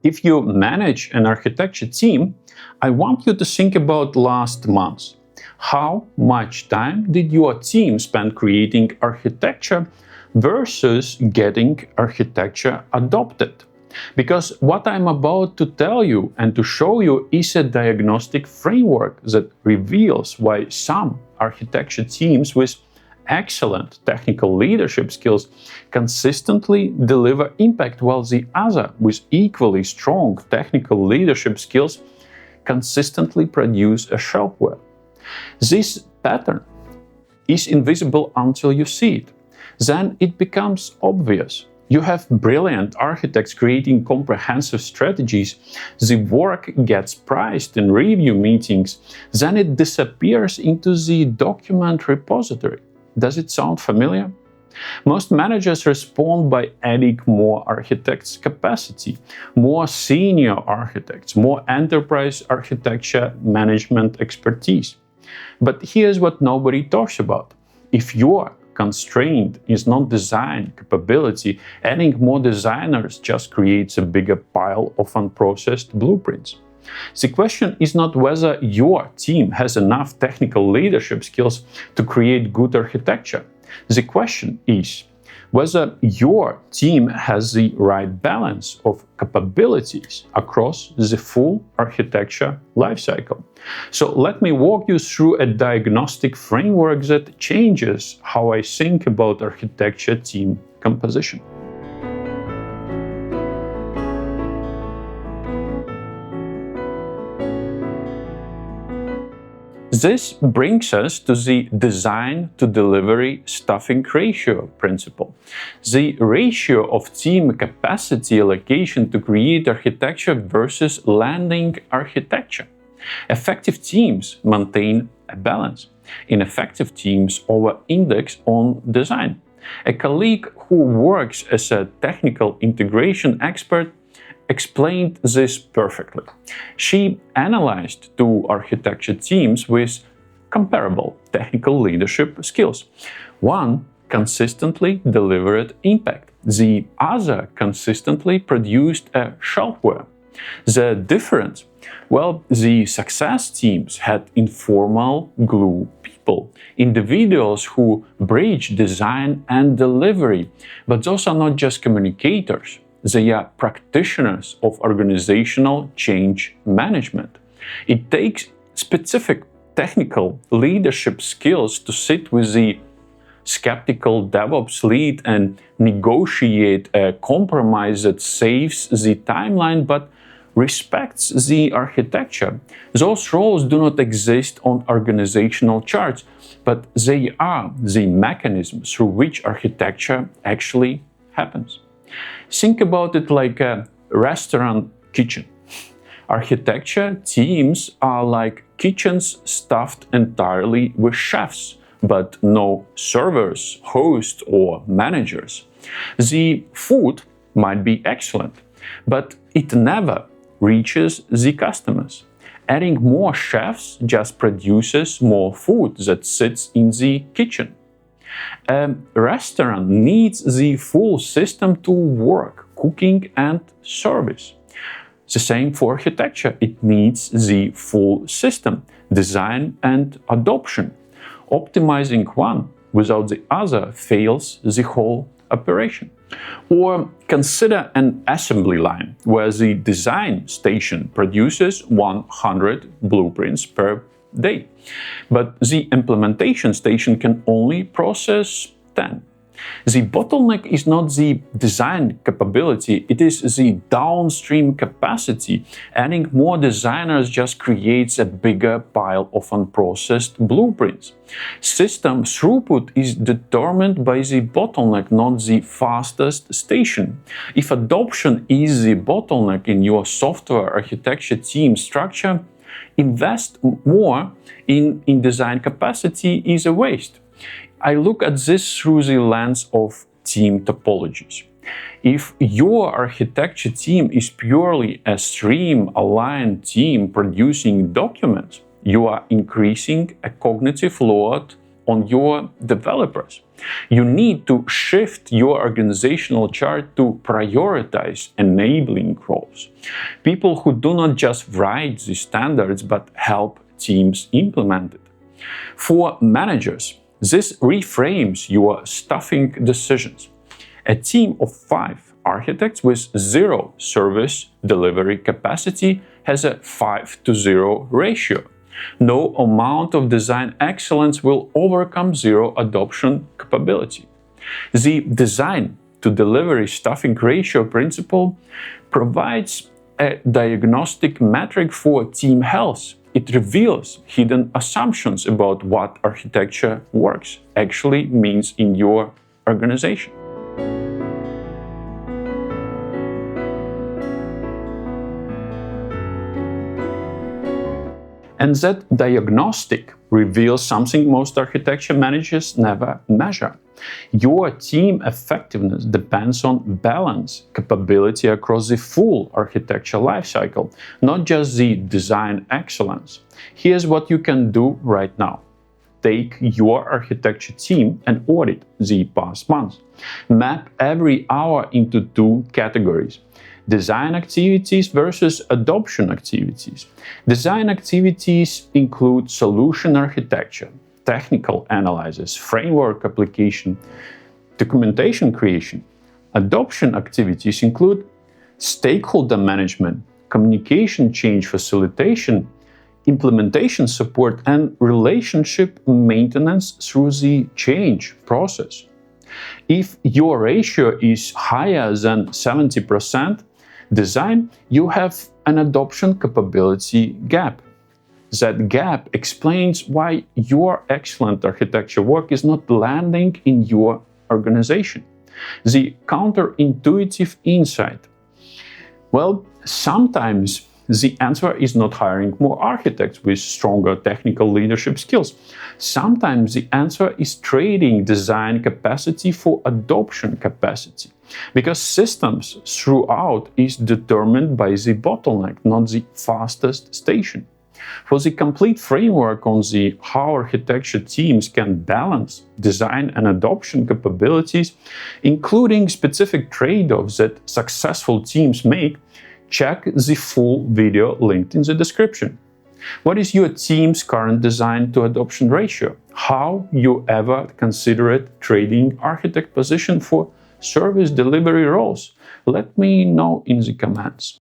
If you manage an architecture team, I want you to think about last month. How much time did your team spend creating architecture versus getting architecture adopted? Because what I'm about to tell you and to show you is a diagnostic framework that reveals why some architecture teams with excellent technical leadership skills consistently deliver impact, while the other with equally strong technical leadership skills consistently produce a shelf-ware. This pattern is invisible until you see it. Then it becomes obvious. You have brilliant architects creating comprehensive strategies. The work gets priced in review meetings. Then it disappears into the document repository. Does it sound familiar? Most managers respond by adding more architects' capacity, more senior architects, more enterprise architecture management expertise. But here's what nobody talks about. If your constraint is not design capability, adding more designers just creates a bigger pile of unprocessed blueprints. The question is not whether your team has enough technical leadership skills to create good architecture. The question is whether your team has the right balance of capabilities across the full architecture lifecycle. So let me walk you through a diagnostic framework that changes how I think about architecture team composition. This brings us to the design to delivery staffing ratio principle. The ratio of team capacity allocation to create architecture versus landing architecture. Effective teams maintain a balance. Ineffective teams over-index on design. A colleague who works as a technical integration expert explained this perfectly. She analyzed two architecture teams with comparable technical leadership skills. One consistently delivered impact. The other consistently produced a shelf-ware. The difference? Well, the success teams had informal glue people, individuals who bridge design and delivery. But those are not just communicators. They are practitioners of organizational change management. It takes specific technical leadership skills to sit with the skeptical DevOps lead and negotiate a compromise that saves the timeline but respects the architecture. Those roles do not exist on organizational charts, but they are the mechanism through which architecture actually happens. Think about it like a restaurant kitchen. Architecture teams are like kitchens stuffed entirely with chefs, but no servers, hosts, or managers. The food might be excellent, but it never reaches the customers. Adding more chefs just produces more food that sits in the kitchen. A restaurant needs the full system to work, cooking and service. The same for architecture. It needs the full system, design and adoption. Optimizing one without the other fails the whole operation. Or consider an assembly line where the design station produces 100 blueprints per day, but the implementation station can only process 10. The bottleneck is not the design capability, it is the downstream capacity. Adding more designers just creates a bigger pile of unprocessed blueprints. System throughput is determined by the bottleneck, not the fastest station. If adoption is the bottleneck in your software architecture team structure, invest more in design capacity is a waste. I look at this through the lens of team topologies. If your architecture team is purely a stream-aligned team producing documents, you are increasing a cognitive load on your developers. You need to shift your organizational chart to prioritize enabling roles. People who do not just write the standards but help teams implement it. For managers, this reframes your staffing decisions. A team of 5 architects with 0 service delivery capacity has a 5-to-0 ratio. No amount of design excellence will overcome 0 adoption capability. The design to delivery staffing ratio principle provides a diagnostic metric for team health. It reveals hidden assumptions about what architecture works actually means in your organization. And that diagnostic reveals something most architecture managers never measure. Your team effectiveness depends on balance, capability across the full architecture lifecycle, not just the design excellence. Here's what you can do right now. Take your architecture team and audit the past month. Map every hour into 2 categories. Design activities versus adoption activities. Design activities include solution architecture, technical analysis, framework application, documentation creation. Adoption activities include stakeholder management, communication change facilitation, implementation support, and relationship maintenance through the change process. If your ratio is higher than 70% design, you have an adoption capability gap. That gap explains why your excellent architecture work is not landing in your organization. The counterintuitive insight. Well, sometimes the answer is not hiring more architects with stronger technical leadership skills. Sometimes the answer is trading design capacity for adoption capacity, because systems throughout is determined by the bottleneck, not the fastest station. For the complete framework on the how architecture teams can balance design and adoption capabilities, including specific trade-offs that successful teams make, check the full video linked in the description. What is your team's current design to adoption ratio? How you ever consider it trading architect position for service delivery roles? Let me know in the comments.